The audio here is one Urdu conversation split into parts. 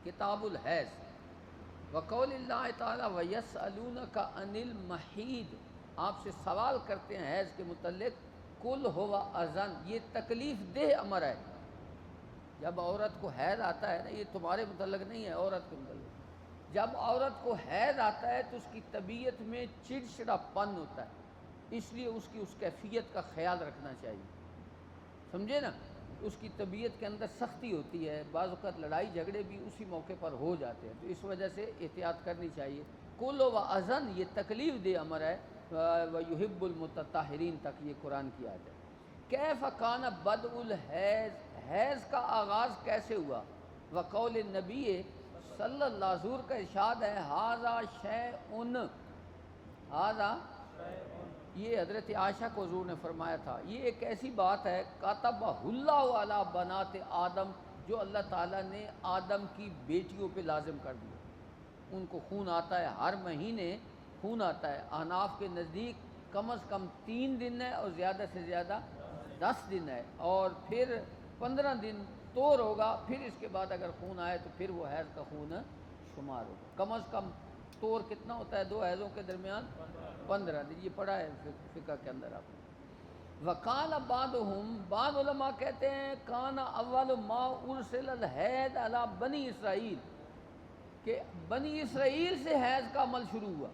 کتاب الحیض، وقول اللہ تعالیٰ وَيَسْأَلُونَكَ عَنِ الْمَحِيضِ، آپ سے سوال کرتے ہیں حیض کے متعلق، قُلْ هُوَ اذًا، یہ تکلیف دہ امر ہے۔ جب عورت کو حیض آتا ہے نا، یہ تمہارے متعلق نہیں ہے، عورت کے متعلق، جب عورت کو حیض آتا ہے تو اس کی طبیعت میں چڑچڑا پن ہوتا ہے، اس لیے اس کی اس کیفیت کا خیال رکھنا چاہیے، سمجھے نا؟ اس کی طبیعت کے اندر سختی ہوتی ہے، بعض اوقات لڑائی جھگڑے بھی اسی موقع پر ہو جاتے ہیں، تو اس وجہ سے احتیاط کرنی چاہیے۔ قُلْ هُوَ اذًا، یہ تکلیف دہ امر ہے، وَيُحِبُّ الْمُتَطَہِّرِينَ تک یہ قرآن کی آیت ہے۔ کیف کان بدء الحیض، حیض کا آغاز کیسے ہوا؟ وقول نبی صلی اللہ، حضور کا ارشاد ہے، ھذا شیء، ھذا، یہ حضرت عائشہ کو حضور نے فرمایا تھا، یہ ایک ایسی بات ہے، کاتبہ اللہ علی بنات آدم، جو اللہ تعالیٰ نے آدم کی بیٹیوں پہ لازم کر دیا۔ ان کو خون آتا ہے، ہر مہینے خون آتا ہے، احناف کے نزدیک کم از کم 3 دن ہے اور زیادہ سے زیادہ 10 دن ہے، اور پھر 15 دن طور ہوگا، پھر اس کے بعد اگر خون آئے تو پھر وہ حیض کا خون شمار ہوگا۔ کم از کم طور کتنا ہوتا ہے دو حیضوں کے درمیان؟ 15 دن، یہ پڑھا ہے فقہ کے اندر آپ نے۔ وقال بعضهم، بعض علماء کہتے ہیں کان اول ما ارسل الحیض علی بنی اسرائیل، کہ بنی اسرائیل سے حیض کا عمل شروع ہوا،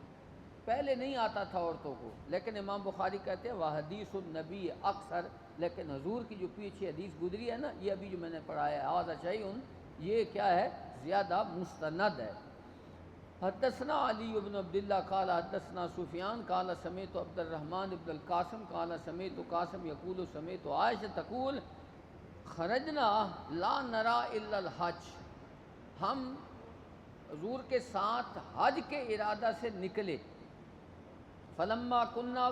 پہلے نہیں آتا تھا عورتوں کو، لیکن امام بخاری کہتے ہیں وہ حدیث النبی اکثر، لیکن حضور کی جو پیچھے حدیث گزری ہے نا، یہ ابھی جو میں نے پڑھایا ہے ھذا شیء، یہ کیا ہے؟ زیادہ مستند ہے۔ حدثنا علی بن عبداللہ قال حدثنا سفیان قال سمعت عبد الرحمن بن القاسم قال سمعت قاسم یقول سمعت عائشہ تقول خرجنا لا نرى الا الحج، ہم حضور کے ساتھ حج کے ارادہ سے نکلے، فلما کننا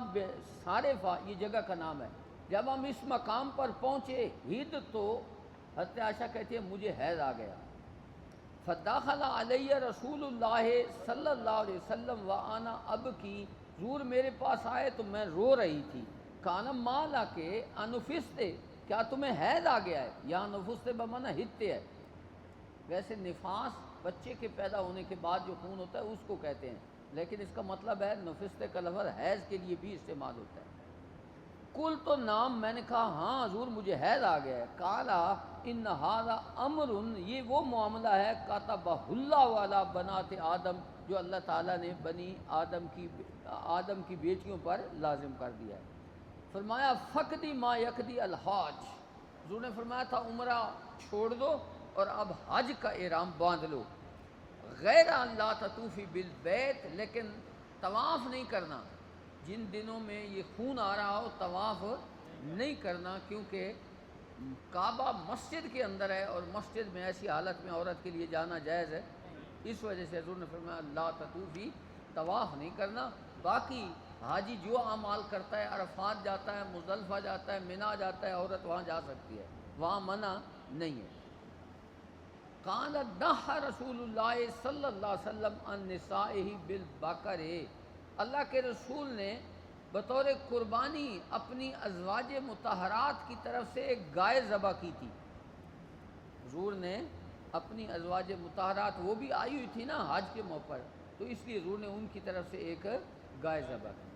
صارفہ، یہ جگہ کا نام ہے، جب ہم اس مقام پر پہنچے، ہد تو حضرت عائشہ کہتی ہے مجھے حیض آ گیا، فداخل علیہ رسول اللہ صلی اللہ علیہ وسلم وانا ابکی، حضور میرے پاس آئے تو میں رو رہی تھی، کانا مالا کے انفستے، کیا تمہیں حیض آ گیا ہے؟ یہاں نفستے بمانا ہتے ہے، ویسے نفاس بچے کے پیدا ہونے کے بعد جو خون ہوتا ہے اس کو کہتے ہیں، لیکن اس کا مطلب ہے نفستے کا لفظ حیض کے لیے بھی استعمال ہوتا ہے۔ کل تو نام، میں نے کہا ہاں حضور مجھے حیض آ گیا ہے، کالا ان ھذا امر، یہ وہ معاملہ ہے، کاتبہ اللہ علی بنات آدم، جو اللہ تعالیٰ نے بنی آدم کی بیٹیوں پر لازم کر دیا ہے۔ فرمایا فقدی ما یقدی الحاج، حضور نے فرمایا تھا عمرہ چھوڑ دو اور اب حج کا احرام باندھ لو، غیر اللہ تطوفی بالبیت، لیکن طواف نہیں کرنا، جن دنوں میں یہ خون آ رہا ہو طواف نہیں کرنا، کیونکہ کعبہ مسجد کے اندر ہے اور مسجد میں ایسی حالت میں عورت کے لیے جانا جائز ہے، اس وجہ سے حضور نے فرمایا لا تطوفی، طواف نہیں کرنا۔ باقی حاجی جو اعمال کرتا ہے، عرفات جاتا ہے، مزدلفہ جاتا ہے، منا جاتا ہے، عورت وہاں جا سکتی ہے، وہاں منع نہیں ہے۔ قال نہى رسول اللہ صلی اللہ علیہ وسلم عن نسائہ بالبقر، اللہ کے رسول نے بطور قربانی اپنی ازواج مطہرات کی طرف سے ایک گائے ذبح کی تھی، حضور نے اپنی ازواج مطہرات، وہ بھی آئی ہوئی تھی نا حج کے موقع پر، تو اس لیے حضور نے ان کی طرف سے ایک گائے ذبح کی۔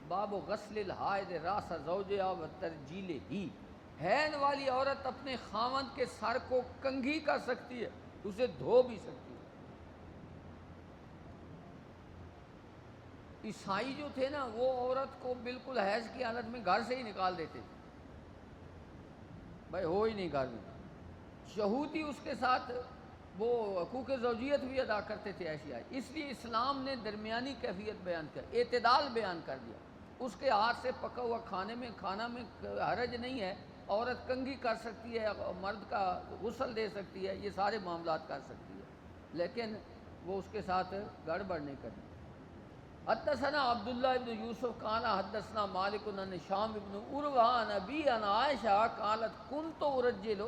باب غسل الحائض راس زوجها وترجیلہ، حیض والی عورت اپنے خاوند کے سر کو کنگھی کر سکتی ہے، اسے دھو بھی سکتی ہے۔ عیسائی جو تھے نا، وہ عورت کو بالکل حیض کی حالت میں گھر سے ہی نکال دیتے تھے، بھائی ہو ہی نہیں گھر میں۔ یہودی اس کے ساتھ وہ حقوق زوجیت بھی ادا کرتے تھے ایسی آئی، اس لیے اسلام نے درمیانی کیفیت بیان کر، اعتدال بیان کر دیا۔ اس کے ہاتھ سے پکا ہوا کھانا میں حرج نہیں ہے، عورت کنگھی کر سکتی ہے، مرد کا غسل دے سکتی ہے، یہ سارے معاملات کر سکتی ہے، لیکن وہ اس کے ساتھ گڑبڑ نہیں کرنی۔ حدثنا عبداللہ ابن یوسف قال حدثنا مالک عن ہشام ابن عروہ عن ابی عن عائشہ قالت کنت ارجل،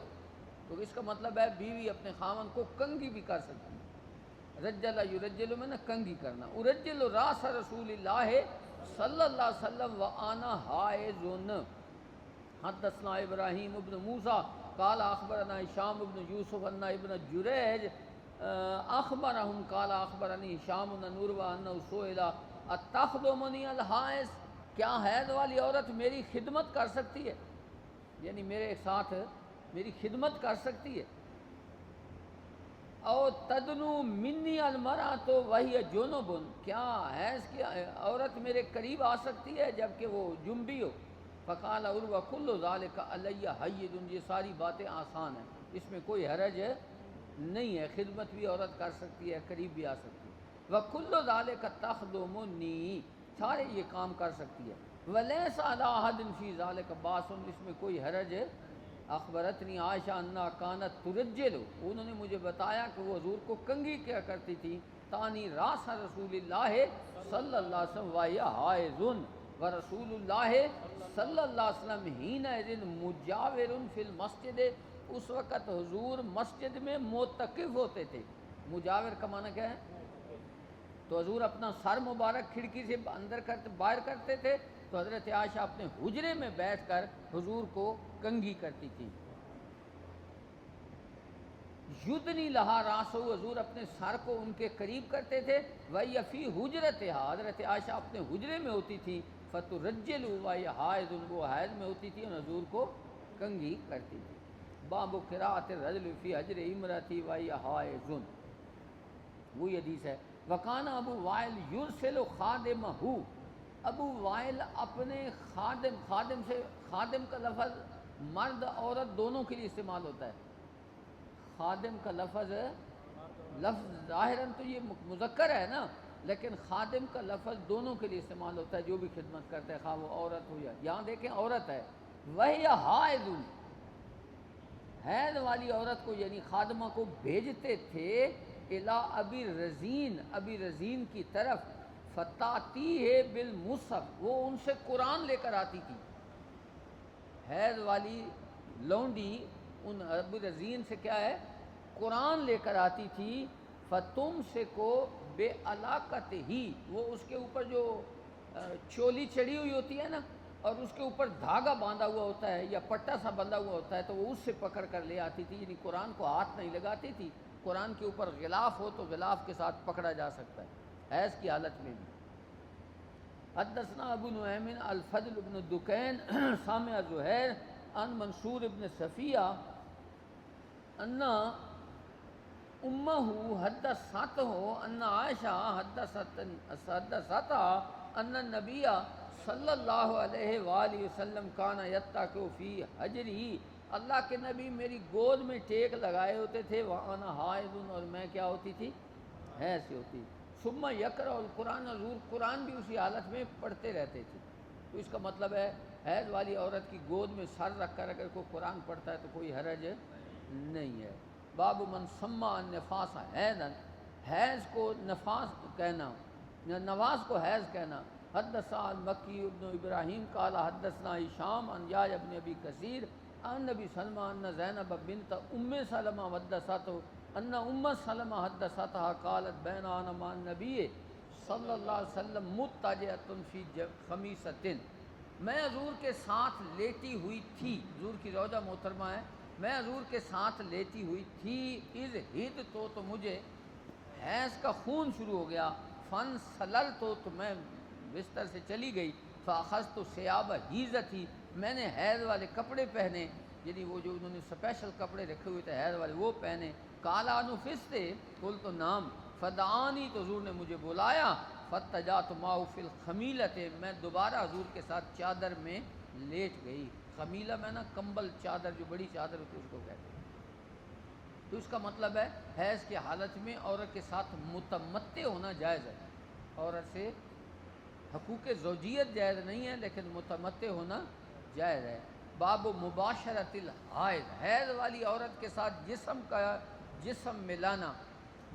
تو اس کا مطلب ہے بیوی اپنے خاوند کو کنگھی بھی کر سکتی ہے، رجل یرجل میں نا کنگھی کرنا، ارجل راس رسول اللہ صلی اللہ علیہ وسلم وانا حائض۔ حدثنا ابراہیم ابن موسیٰ قال اخبرنا ہشام ابن یوسف ان ابن جریج اخبرہم قال اخبرنی ہشام بن عروہ انہ سئل اتخدمنی الحائض، کیا حیض والی عورت میری خدمت کر سکتی ہے، یعنی میرے ساتھ میری خدمت کر سکتی ہے؟ او تدنو منی المرأۃ وہی جنب، کیا حیض کی عورت میرے قریب آ سکتی ہے جبکہ وہ جنبی ہو؟ فقال عروہ کل ذالک علی حین، یہ ساری باتیں آسان ہیں، اس میں کوئی حرج نہیں ہے، خدمت بھی عورت کر سکتی ہے، قریب بھی آ سکتی ہے۔ وکل ذالک تخدمنی، سارے یہ کام کر سکتی ہے۔ ولیس علی احد فی ذالک باس، اس میں کوئی حرج ہے۔ اخبرتنی عائشہ انہا کانت ترجل، انہوں نے مجھے بتایا کہ وہ حضور کو کنگھی کیا کرتی تھی، تانی راس رسول اللہ صلی اللہ علیہ وسلم وہی حائض، ورسول اللہ صلی اللہ علیہ وسلم حینئذ مجاور فی المسجد، اس وقت حضور مسجد میں معتکف ہوتے تھے۔ مجاور کا معنی کیا ہے؟ تو حضور اپنا سر مبارک کھڑکی سے اندر کرتے باہر کرتے تھے، تو حضرت عائشہ اپنے حجرے میں بیٹھ کر حضور کو کنگھی کرتی تھی۔ یدنی لہا راسو، حضور اپنے سر کو ان کے قریب کرتے تھے، وہی فی حجرتہا، حضرت عائشہ اپنے حجرے میں ہوتی تھی، فترجل وہی حائض، وہ حائض میں ہوتی تھی اور حضور کو کنگھی کرتی تھی۔ باب قراءۃ الرجل فی حجر امرأتہ وہی حائض، وہی حدیث ہے۔ وکان ابو وائل یرسل خادمہ، ابو وائل اپنے خادم، خادم سے، خادم کا لفظ مرد عورت دونوں کے لیے استعمال ہوتا ہے۔ خادم کا لفظ ظاہراً تو یہ مذکر ہے نا، لیکن خادم کا لفظ دونوں کے لیے استعمال ہوتا ہے، جو بھی خدمت کرتا ہے، خواہ وہ عورت ہو یا، یہاں دیکھیں عورت ہے، وہی حائض، حیض والی عورت کو یعنی خادمہ کو بھیجتے تھے الی ابی رزین، ابی رزین کی طرف، فتاتی ہے بالمصحف، وہ ان سے قرآن لے کر آتی تھی۔ حیض والی لونڈی ان ابو رزین سے کیا ہے؟ قرآن لے کر آتی تھی۔ فتم سے کو بے علاقت ہی، وہ اس کے اوپر جو چولی چڑھی ہوئی ہوتی ہے نا، اور اس کے اوپر دھاگا باندھا ہوا ہوتا ہے یا پٹا سا بندھا ہوا ہوتا ہے، تو وہ اس سے پکڑ کر لے آتی تھی، یعنی قرآن کو ہاتھ نہیں لگاتی تھی۔ قرآن کے اوپر غلاف ہو تو غلاف کے ساتھ پکڑا جا سکتا ہے حیض کی حالت میں بھی۔ حدثنا ابو نعیم الفضل بن دکین سامع زہیر ان منصور ابن صفیہ ان امہ حدثتہ ان عائشہ حدثتہ ان النبی صلی اللہ علیہ وآلہ وسلم کان یتکئ فی حجرہ، اللہ کے نبی میری گود میں ٹیک لگائے ہوتے تھے، وانا حائض، اور میں کیا ہوتی تھی؟ حیض سے ہوتی۔ ثم یقرأ القرآن، حضور قرآن بھی اسی حالت میں پڑھتے رہتے تھے۔ تو اس کا مطلب ہے حیض والی عورت کی گود میں سر رکھ کر اگر کوئی قرآن پڑھتا ہے تو کوئی حرج نہیں ہے۔ باب من سمى النفاس حیضا، حیض کو نفاس کہنا، نواز کو حیض کہنا۔ حدثنا المکی ابن ابراہیم قال حدثنا ہشام عن یحییٰ ابن ابی کثیر عن نبی سلمہ ان زینب بنت ام سلمہ حدثته ان ام سلمہ حدثتها قالت بین انا مع النبی صلی اللہ علیہ وسلم مضطجعۃ فی خمیصۃ، میں حضور کے ساتھ لیٹی ہوئی تھی، حضور کی زوجہ محترمہ ہے، میں حضور کے ساتھ لیٹی ہوئی تھی، اذ ہد تو مجھے حیض کا خون شروع ہو گیا، فن سلل تو میں بستر سے چلی گئی، فاخذت ثیاب حیضتی، میں نے حیض والے کپڑے پہنے، یعنی وہ جو انہوں نے اسپیشل کپڑے رکھے ہوئے تھے حیض والے وہ پہنے۔ کالا نفستے قلت نام، فدعانی، تو حضور نے مجھے بلایا، فتجات معه فی الخمیلۃ، میں دوبارہ حضور کے ساتھ چادر میں لیٹ گئی۔ خمیلہ میں نا کمبل چادر، جو بڑی چادر ہوتی ہے اس کو کہتے ہیں۔ تو اس کا مطلب ہے حیض کی حالت میں عورت کے ساتھ متمتع ہونا جائز ہے، عورت سے حقوق زوجیت جائز نہیں ہے لیکن متمتع ہونا جائز ہے۔ باب مباشرت الحائض، حیض والی عورت کے ساتھ جسم ملانا،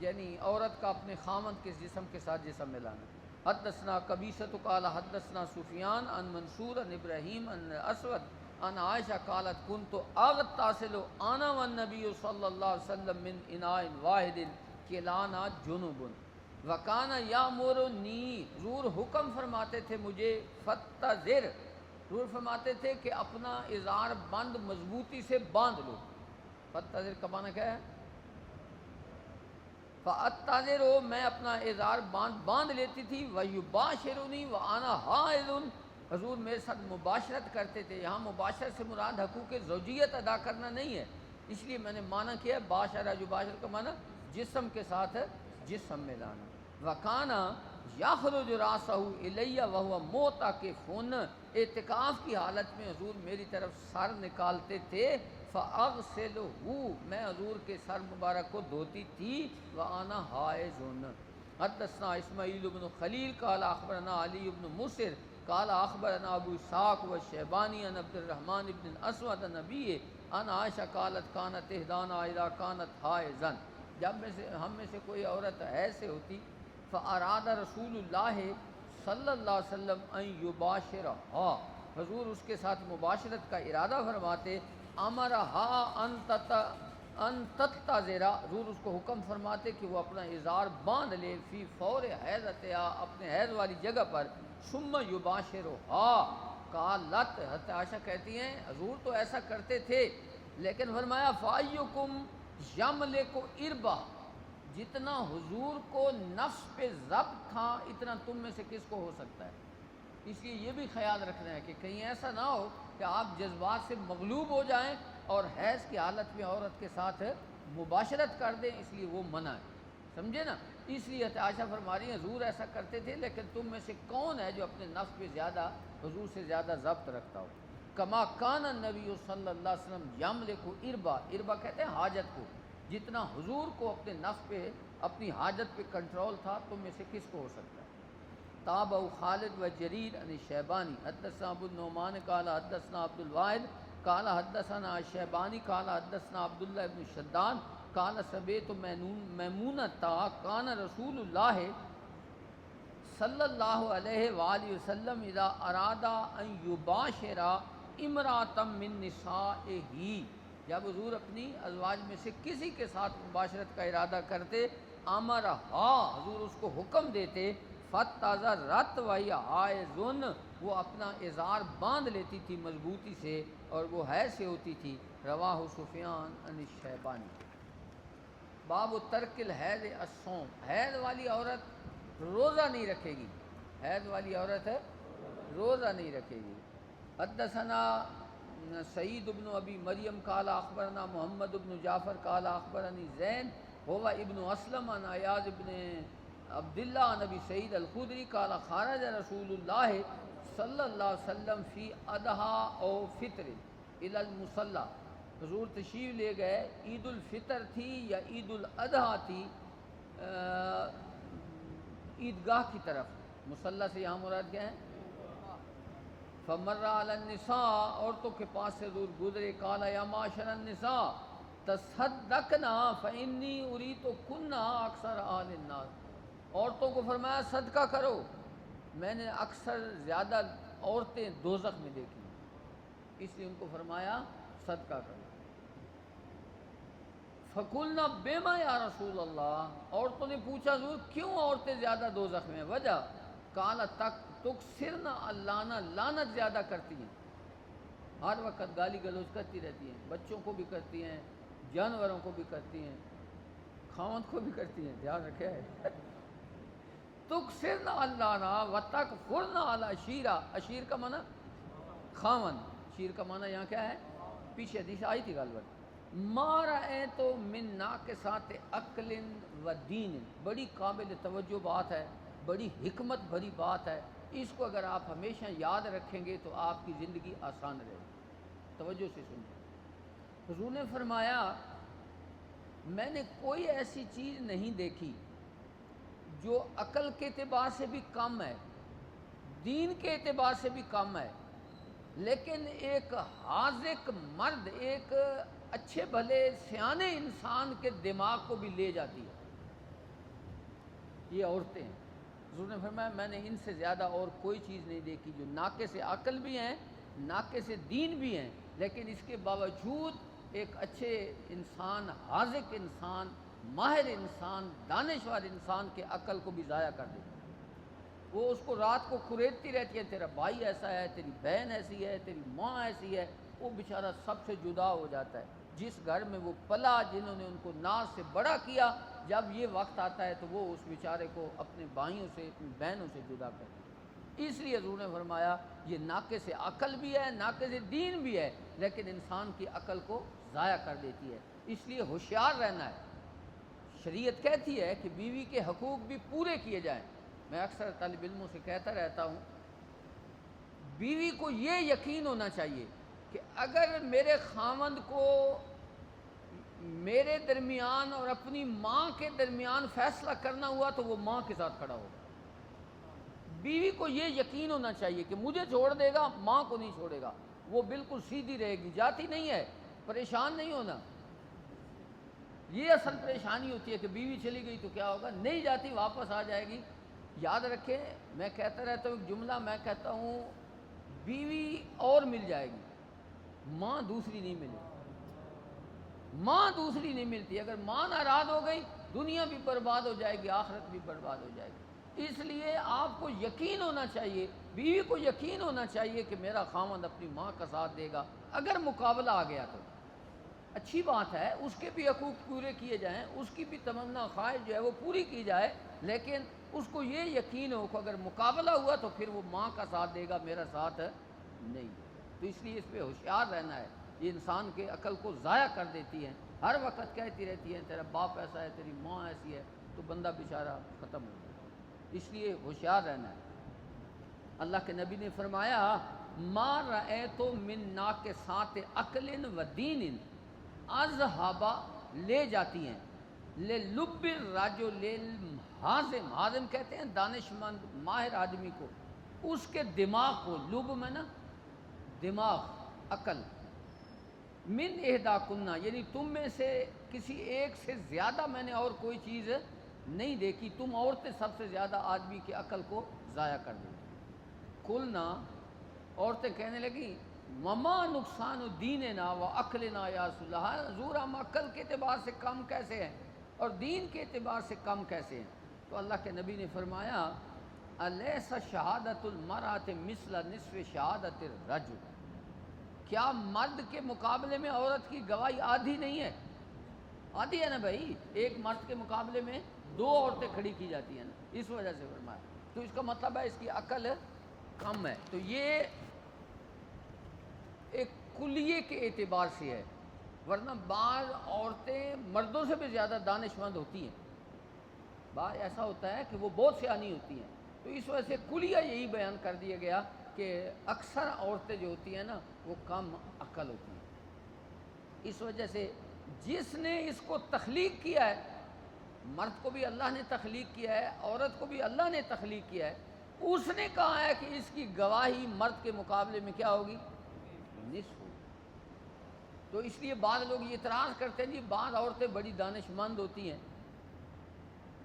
یعنی عورت کا اپنے خامند کے جسم کے ساتھ جسم ملانا۔ حدثنا قبیصۃ قال حدثنا سفیان عن منصور عن ابراہیم عن اسود عن عائشہ قالت کنت اغتسل انا والنبی صلی اللہ علیہ وسلم من اناء واحد کلانا جنب وکان یامرنی، حضور حکم فرماتے تھے مجھے، فتزر، حضور فرماتے تھے کہ اپنا ازار بند مضبوطی سے باندھ لو۔ فتزر کا معنی کیا ہے؟ فَأَتَّذِرُ میں اپنا ازار باندھ لیتی تھی، وَيُبَاشِرُنِي وَأَنَا حَائِضٌ حضور میرے ساتھ مباشرت کرتے تھے۔ یہاں مباشرت سے مراد حقوق زوجیت ادا کرنا نہیں ہے، اس لیے میں نے معنی کیا باشرہ یباشر کا معنی جسم کے ساتھ جسم میں لانا۔ وَكَانَ يَخْرُجُ رَأْسَهُ إِلَيَّ وَهُوَ مُعْتَكِفٌ اعتکاف کی حالت میں حضور میری طرف سر نکالتے تھے، فَأَغْسِلُهُ میں حضور کے سر مبارک کو دھوتی تھی، وَأَنَا حَائِضٌ۔ حدثنا اسماعیل بن خلیل قال اخبرنا علی بن مسر قال اخبرنا ابو اسحاق والشیبانی عن عبد الرحمن بن الاسود عن نبی ان عائشہ قالت كانت احدانا اذا كانت حائضا، جب ہم میں سے کوئی عورت حیض سے ہوتی، فاراد رسول اللہ صلی اللہ علیہ وسلم ان یباشرها حضور اس کے ساتھ مباشرت کا ارادہ فرماتے، امرها ان تتذرا حضور اس کو حکم فرماتے کہ وہ اپنا ازار باندھ لے، فی فور حیضتها اپنے حیض والی جگہ پر، ثم یباشرها قالت حضرت عائشہ کہتی ہیں حضور تو ایسا کرتے تھے، لیکن فرمایا فایکم یملک اربا جتنا حضور کو نفس پہ ضبط تھا اتنا تم میں سے کس کو ہو سکتا ہے۔ اس لیے یہ بھی خیال رکھنا ہے کہ کہیں ایسا نہ ہو کہ آپ جذبات سے مغلوب ہو جائیں اور حیض کی حالت میں عورت کے ساتھ مباشرت کر دیں، اس لیے وہ منع ہے، سمجھے نا۔ اس لیے عائشہ فرما رہی ہیں حضور ایسا کرتے تھے، لیکن تم میں سے کون ہے جو اپنے نفس پہ زیادہ حضور سے زیادہ ضبط رکھتا ہو۔ کما کان النبی صلی اللہ علیہ وسلم یملک اربا، اربا کہتے ہیں حاجت کو، جتنا حضور کو اپنے نفس پہ اپنی حاجت پہ کنٹرول تھا تم میں سے کس کو ہو سکتا ہے۔ تابع خالد و جریر عن شیبانی حدثنا ابو النعمان قال حدثنا عبد الواحد قال حدثنا شیبانی قال حدثنا عبداللہ ابن شداد قال سمعت میمونۃ کان رسول اللہ صلی اللہ علیہ وآلہ وسلم اذا اراد ان یباشر امرأۃ من نسائہ جب حضور اپنی ازواج میں سے کسی کے ساتھ مباشرت کا ارادہ کرتے، امرہا حضور اس کو حکم دیتے، فتذرت وہی حائض وہ اپنا ازار باندھ لیتی تھی مضبوطی سے اور وہ حیض سے ہوتی تھی۔ رواہ سفیان عن الشیبانی۔ باب ترک الحیض الصوم، حیض والی عورت روزہ نہیں رکھے گی، حیض والی عورت روزہ نہیں رکھے گی۔ حدثنا سعید بن ابی مریم قال اخبرنا محمد بن جعفر قال اخبرنی زین هو ابن اسلم عن ایاز ابن عبداللہ عن ابی سعید الخدری قال خرج رسول اللہ صلی اللہ علیہ وسلم فی اضحیٰ او فطر الی المصلی، حضور تشریف لے گئے، عید الفطر تھی یا عید الاضحیٰ تھی، عیدگاہ کی طرف، مصلی سے یہاں مراد کیا ہے؟ فمر علی النساء عورتوں کے پاس سے حضور گزرے، قال یا معاشر النساء تصدقنا فانی اریت کننا اکثر اہل النار، عورتوں کو فرمایا صدقہ کرو، میں نے اکثر زیادہ عورتیں دوزخ میں دیکھی، اس لیے ان کو فرمایا صدقہ کرو۔ فقلنا بما یا رسول اللہ، عورتوں نے پوچھا حضور کیوں عورتیں زیادہ دوزخ میں ہیں، وجہ؟ قال تکثرن اللعنہ، لعنت زیادہ کرتی ہیں، ہر وقت گالی گلوچ کرتی رہتی ہیں، بچوں کو بھی کرتی ہیں، جانوروں کو بھی کرتی ہیں، خاوند کو بھی کرتی ہیں، دھیان رکھے ہے۔ تکثرن اللعنہ وتکفرن العشیرہ، عشیر کا معنی خاوند، شیر کا معنی یہاں کیا ہے؟ پیچھے حدیث آئی تھی غالباً۔ ما رأیت من ناقصات عقل و دین، بڑی قابل توجہ بات ہے، بڑی حکمت بھری بات ہے، اس کو اگر آپ ہمیشہ یاد رکھیں گے تو آپ کی زندگی آسان رہے گی۔ توجہ سے سنیں، حضور نے فرمایا میں نے کوئی ایسی چیز نہیں دیکھی جو عقل کے اعتبار سے بھی کم ہے، دین کے اعتبار سے بھی کم ہے، لیکن ایک حاذق مرد، ایک اچھے بھلے سیانے انسان کے دماغ کو بھی لے جاتی ہے، یہ عورتیں ہیں۔ حضور نے فرمایا میں نے ان سے زیادہ اور کوئی چیز نہیں دیکھی جو ناقص عقل بھی ہیں، ناقص دین بھی ہیں، لیکن اس کے باوجود ایک اچھے انسان، حاذق انسان، ماہر انسان، دانشور انسان کے عقل کو بھی ضائع کر دیتا ہے۔ وہ اس کو رات کو کریدتی رہتی ہے، تیرا بھائی ایسا ہے، تیری بہن ایسی ہے، تیری ماں ایسی ہے، وہ بیچارہ سب سے جدا ہو جاتا ہے۔ جس گھر میں وہ پلا، جنہوں نے ان کو ناز سے بڑا کیا، جب یہ وقت آتا ہے تو وہ اس بیچارے کو اپنے بھائیوں سے اپنی بہنوں سے جدا کرتا ہے۔ اس لیے حضور نے فرمایا یہ ناقص عقل بھی ہے، ناقص دین بھی ہے، لیکن انسان کی عقل کو ضائع کر دیتی ہے، اس لیے ہوشیار رہنا ہے۔ شریعت کہتی ہے کہ بیوی کے حقوق بھی پورے کیے جائیں۔ میں اکثر طالب علموں سے کہتا رہتا ہوں، بیوی کو یہ یقین ہونا چاہیے کہ اگر میرے خاوند کو میرے درمیان اور اپنی ماں کے درمیان فیصلہ کرنا ہوا تو وہ ماں کے ساتھ کھڑا ہوگا۔ بیوی کو یہ یقین ہونا چاہیے کہ مجھے چھوڑ دے گا، ماں کو نہیں چھوڑے گا، وہ بالکل سیدھی رہے گی، جاتی نہیں ہے، پریشان نہیں ہونا۔ یہ اصل پریشانی ہوتی ہے کہ بیوی چلی گئی تو کیا ہوگا، نہیں جاتی، واپس آ جائے گی۔ یاد رکھیں، میں کہتا رہتا ہوں ایک جملہ، میں کہتا ہوں بیوی اور مل جائے گی، ماں دوسری نہیں ملے گی، ماں دوسری نہیں ملتی۔ اگر ماں ناراض ہو گئی، دنیا بھی برباد ہو جائے گی، آخرت بھی برباد ہو جائے گی۔ اس لیے آپ کو یقین ہونا چاہیے، بیوی کو یقین ہونا چاہیے کہ میرا خاوند اپنی ماں کا ساتھ دے گا۔ اگر مقابلہ آ گیا تو اچھی بات ہے، اس کے بھی حقوق پورے کیے جائیں، اس کی بھی تمنا خواہش جو ہے وہ پوری کی جائے، لیکن اس کو یہ یقین ہو کہ اگر مقابلہ ہوا تو پھر وہ ماں کا ساتھ دے گا، میرا ساتھ نہیں۔ تو اس لیے اس پہ ہوشیار رہنا ہے۔ یہ انسان کے عقل کو ضائع کر دیتی ہیں، ہر وقت کہتی رہتی ہیں تیرا باپ ایسا ہے، تیری ماں ایسی ہے، تو بندہ بیچارہ ختم ہو گیا۔ اس لیے ہوشیار رہنا ہے۔ اللہ کے نبی نے فرمایا ما رأیت من ناقصات عقل و دین اذهبا، لے جاتی ہیں للب الرجل الحازم، حازم کہتے ہیں دانش مند ماہر آدمی کو، اس کے دماغ کو، لب میں نا دماغ، عقل، من اہدا کنہ، یعنی تم میں سے کسی ایک سے زیادہ میں نے اور کوئی چیز نہیں دیکھی، تم عورتیں سب سے زیادہ آدمی کی عقل کو ضائع کر دیں۔ قلنا، عورتیں کہنے لگی وما نقصان دیننا و عقلنا یا رسول اللہ، حضور ہم عقل کے اعتبار سے کم کیسے ہیں اور دین کے اعتبار سے کم کیسے ہیں؟ تو اللہ کے نبی نے فرمایا الیس شہادت المرأۃ مثل نصف شہادت الرجل، کیا مرد کے مقابلے میں عورت کی گواہی آدھی نہیں ہے؟ آدھی ہے نا بھائی، ایک مرد کے مقابلے میں دو عورتیں کھڑی کی جاتی ہیں نا، اس وجہ سے فرمایا۔ تو اس کا مطلب ہے اس کی عقل کم ہے۔ تو یہ ایک کلیے کے اعتبار سے ہے، ورنہ بعض عورتیں مردوں سے بھی زیادہ دانش مند ہوتی ہیں، بعض ایسا ہوتا ہے کہ وہ بہت سیانی ہوتی ہیں۔ تو اس وجہ سے کلیہ یہی بیان کر دیا گیا کہ اکثر عورتیں جو ہوتی ہیں نا وہ کم عقل ہوتی ہیں۔ اس وجہ سے جس نے اس کو تخلیق کیا ہے، مرد کو بھی اللہ نے تخلیق کیا ہے، عورت کو بھی اللہ نے تخلیق کیا ہے، اس نے کہا ہے کہ اس کی گواہی مرد کے مقابلے میں کیا ہوگی؟ نصف ہوگی۔ تو اس لیے بعض لوگ یہ اعتراض کرتے ہیں جی بعض عورتیں بڑی دانش مند ہوتی ہیں،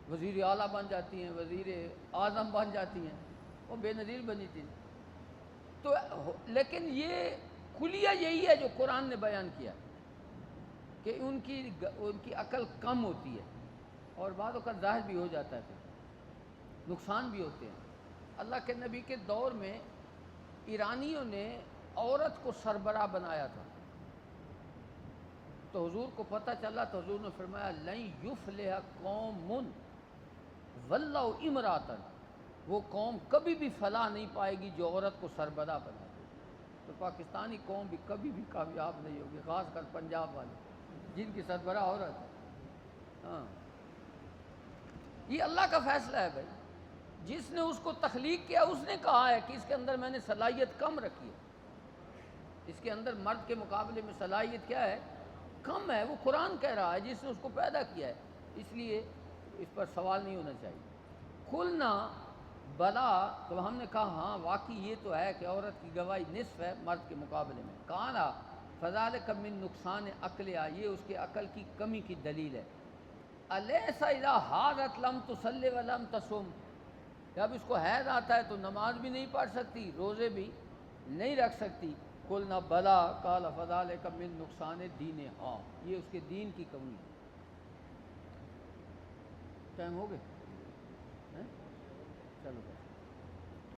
وزیر اعلیٰ بن جاتی ہیں، وزیر اعظم بن جاتی ہیں، وہ بے نظیر بنی تھی۔ تو لیکن یہ کلیہ یہی ہے جو قرآن نے بیان کیا کہ ان کی عقل کم ہوتی ہے، اور بعض اوقات ظاہر بھی ہو جاتا ہے، پھر نقصان بھی ہوتے ہیں۔ اللہ کے نبی کے دور میں ایرانیوں نے عورت کو سربراہ بنایا تھا، تو حضور کو پتہ چلا تو حضور نے فرمایا لن یفلح قوم ولوا امرأۃ، وہ قوم کبھی بھی فلاح نہیں پائے گی جو عورت کو سربراہ بنا دے۔ تو پاکستانی قوم بھی کبھی بھی کامیاب نہیں ہوگی، خاص کر پنجاب والے جن کی سربراہ عورت ہے۔ ہاں، یہ اللہ کا فیصلہ ہے بھائی، جس نے اس کو تخلیق کیا اس نے کہا ہے کہ اس کے اندر میں نے صلاحیت کم رکھی ہے، اس کے اندر مرد کے مقابلے میں صلاحیت کیا ہے؟ کم ہے۔ وہ قرآن کہہ رہا ہے جس نے اس کو پیدا کیا ہے، اس لیے اس پر سوال نہیں ہونا چاہیے۔ قلنا بلا، تو ہم نے کہا ہاں واقعی یہ تو ہے کہ عورت کی گواہی نصف ہے مرد کے مقابلے میں۔ قالا فذلک من نقصان عقلہا، یہ اس کے عقل کی کمی کی دلیل ہے۔ الیس اذا حاضت لم تصلی ولم تصم، جب اس کو حیض آتا ہے تو نماز بھی نہیں پڑھ سکتی، روزے بھی نہیں رکھ سکتی۔ قلنا بلا قال فذلک من نقصان دینہا، یہ اس کے دین کی کمی ہے۔ ٹائم ہو گئے؟ چلو۔